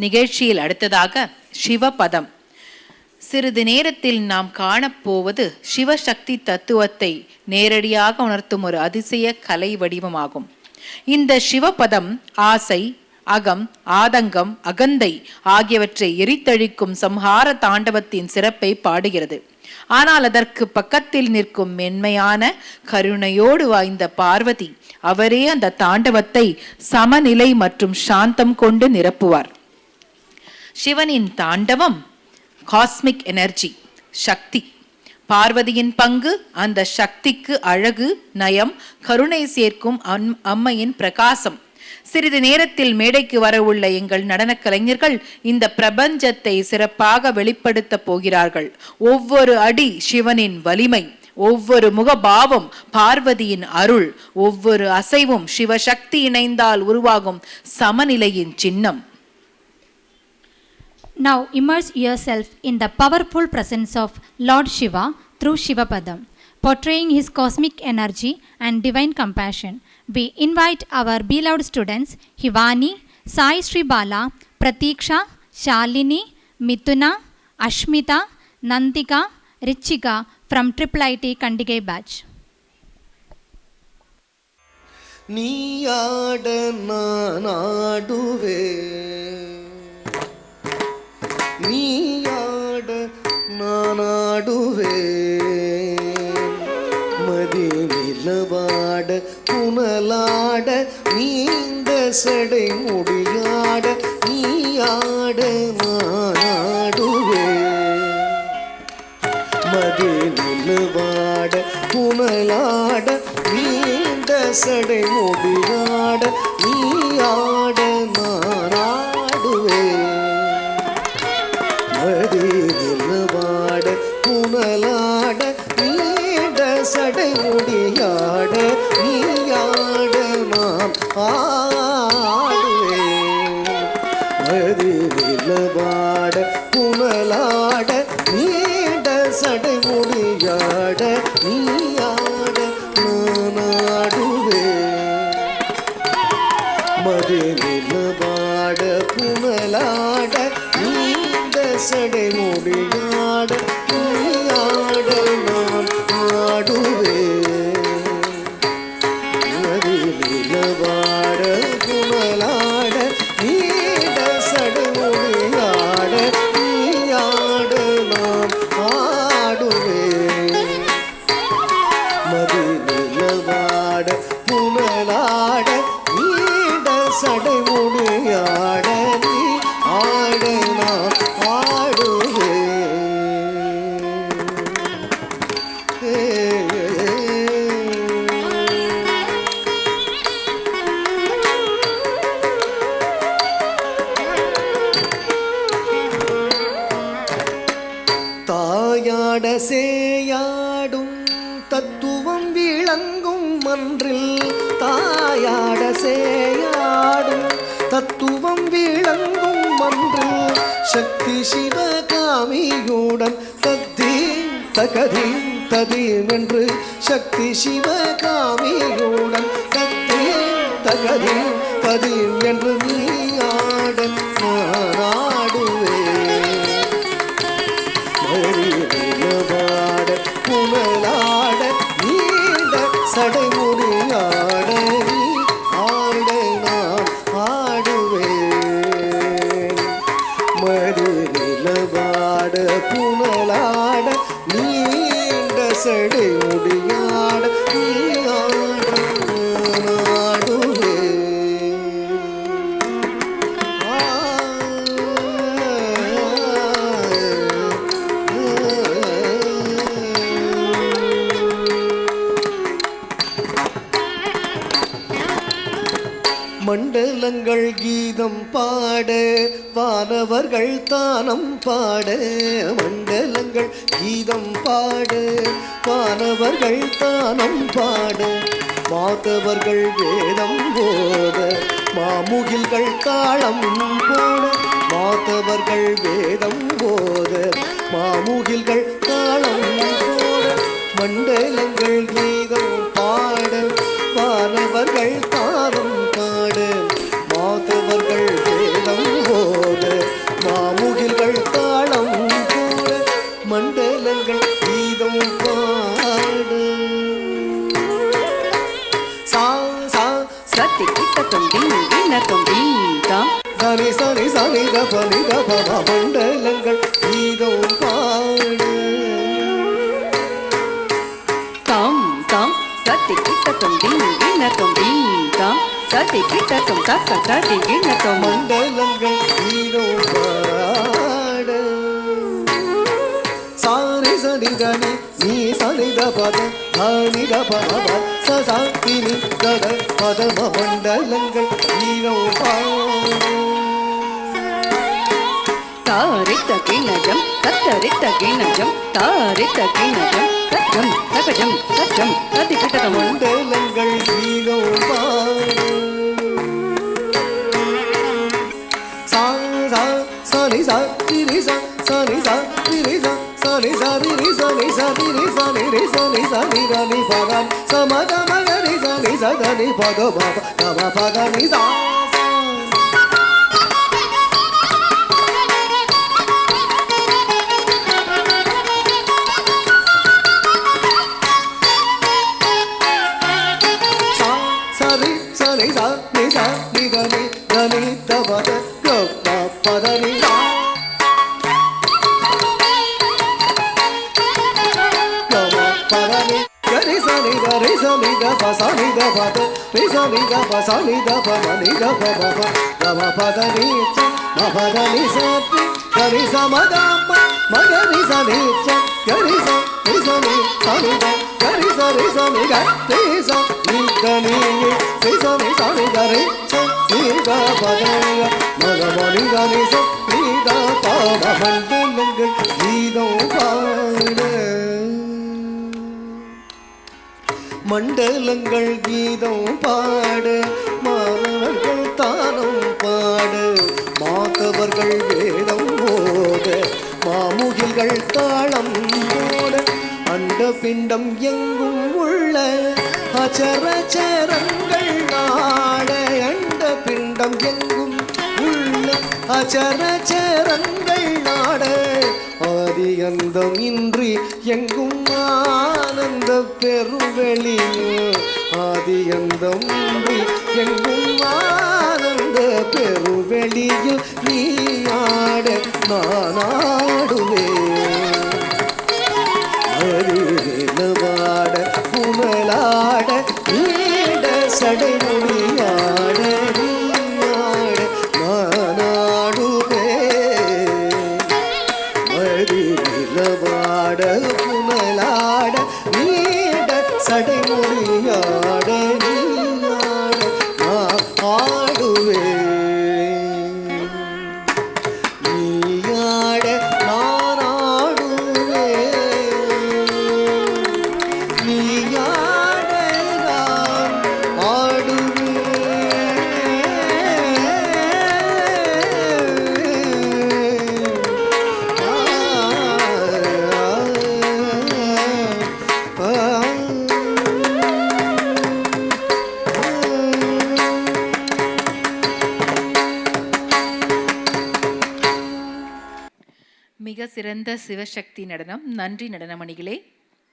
நிகழ்ச்சியில் அடுத்ததாக சிவபதம். சிறிது நேரத்தில் நாம் காணப்போவது சிவசக்தி தத்துவத்தை நேரடியாக உணர்த்தும் ஒரு அதிசய கலை வடிவமாகும். இந்த சிவபதம் ஆசை, அகம், ஆதங்கம், அகந்தை ஆகியவற்றை எரித்தழிக்கும் சம்ஹார தாண்டவத்தின் சிறப்பை பாடுகிறது. ஆனால் அதற்கு பக்கத்தில் நிற்கும் மென்மையான கருணையோடு வாய்ந்த பார்வதி, அவரே அந்த தாண்டவத்தை சமநிலை மற்றும் சாந்தம் கொண்டு நிரப்புவார். சிவனின் தாண்டவம் காஸ்மிக் எனர்ஜி, சக்தி. பார்வதியின் பங்கு அந்த சக்திக்கு அழகு, நயம், கருணை சேர்க்கும் அம்மையின் பிரகாசம். சிறிது நேரத்தில் மேடைக்கு வரவுள்ள எங்கள் நடன கலைஞர்கள் இந்த பிரபஞ்சத்தை சிறப்பாக வெளிப்படுத்த போகிறார்கள். ஒவ்வொரு அடி சிவனின் வலிமை, ஒவ்வொரு முகபாவம் பார்வதியின் அருள், ஒவ்வொரு அசைவும் சிவசக்தி இணைந்தால் உருவாகும் சமநிலையின் சின்னம். Now immerse yourself in the powerful presence of Lord Shiva through Shivapadam, portraying his cosmic energy and divine compassion. We invite our beloved students Hivani, Sai Sri Bala, Pratiksha, Shalini, Mithuna, Ashmita, Nandika, Richika from IIIT Kandigai batch. நீயாட நானாடுவே, நீயாட நானாடுவே, மதி நிலவாட புனலாட நீந்த சடை முடியாட, நீயாட நானாடுவே, மதி நிலவாட புனலாட நீந்த சடை முடியாட, நீயாட நானாடுவே, மதி நிலவாட புனலாட நீண்ட சடை முடியாட, நீயாட நான் ஆடுவே, மதி நிலவாட புனலாட நீண்ட சடை முடியாட, நீயாட நான் ஆடுவே, மதி நிலவாட புனலாட நீண்ட சடை முடியாட, நீயாட நான் ஆடுவே, மதி நிலவாட புனலாட நீண்ட சடை முடியாட, நீயாட நான் ஆடுவே, மதி நிலவாட புனலாட நீண்ட சடை முடியாட, நீ ஆட நான் ஆடுவே. தாயாட சேயாடும் தத்துவம் விளங்கும் மன்றில், தாயாட சேயாடும் தத்துவம் விளங்கும் மன்றில், சக்தி சிவகாமியுடன் தத்தீம் தகதீம் ததீம் என்று, சக்தி சிவகாமியுடன் தத்தீம் தகதீம் ததீம் என்று, நீயாட நான் ஆடுவே, மதி நிலவாட புனலாட நீண்ட சடை முடியாட, நீ ஆட நான் ஆடுவே, மதி நிலவாட புனலாட நீண்ட சடை முடியாட, நீ ஆட நான் ஆடுவே. மண்டலங்கள் கீதம் பாட, வானவர்கள் தானம் பாட, மண்டலங்கள் கீதம் பாட, வானவர்கள் தானம் பாட, மாதவர்கள் வேதம் போத, மாமுகில்கள் தாளம் போட, மாதவர்கள் வேதம் போத, மாமுகில்கள் தாளம் போட, மண்டலங்கள் கீதம் பாட, வானவர்கள் தானம் பாட, மாதவர்கள் வேதம் போத, சனி சனி சனி தப நித பம மண்டலங்கள் கீதம் பாடு தாம் தாம் தத்தி கிட்டத்தும் தீம் கிண்ணத்தும் தீம் தாம் தத்தி கிட்டத்தும் தக்க தத்தி கிண்ணத்தும் மண்டலங்கள் கீதம் பாடு சாரி சனி தனி நீ சனி தபத ஹனி தபம சசாத்தினி தத பதம மண்டலங்கள் கீதம் பாடு தாரித்த கிண்ணஜம் தத்தரித்த கிண்ணஜம் தாரித்த கிண்ணஜம் தச்சம் தகஜம் தச்சம் தத்தி கிட்டத்தும் மண்டலங்கள் கீதம் பாடு சா சா சனி சா திரி சா சனி சா திரி சா சனி சா திரி சனி சா திரி சனி ரி சனி சனி ரனி பகன் சமத மகரி சனி சதனி பத பப கம பகனி சா சரி சரி சா நி சா நி கனி கனி தபத கம பதனி சா கம பதனி கரி சனி கரி சனி தப சனி தபத ரி சனி தப சனி தப மனி தப பப கம பதனி ச மபதனி சத்தி கரி சமதம மகரி சனி ச கரி ச ரி சனி சனி த கரி ச ரி சனி க ரி ச நி கனி ரி சனி சனி கரி ச நி க பதனி மக மணி கனி ச நி த பம மண்டலங்கள் கீதம் பாடு மண்டலங்கள் கீதம் பாடு மாணவர்கள் தானம் பாடு மாதவர்கள் வேதம் போத மாமுகில்கள் தாளம் போட அண்ட பிண்டம் எங்கும் உள்ள அச்சரச்சரங்கள் நாட அண்ட பிண்டம் எங்கும் உள்ள அச்சரச்சரங்கள் நாட ஆதி அந்தம் இன்றி எங்கும் ஆனந்த பெருவெளியோ ஆதி அந்தம் இன்றி எங்கும் ஆனந்த பெருவெளியில் நீ ஆட நான் ஆடுவேன் அருவாட புனலாட நீட சடைமொழியாட நீயாட நான் ஆடுவேன் மருவாட புனலாட நீட சடைமொழியாட நீயாட நான் ஆடுவேன் நீயாட நான் ஆடுவேன் நீயாட நான் மிக சிறந்த சிவசக்தி நடனம். நன்றி நடனமணிகளே.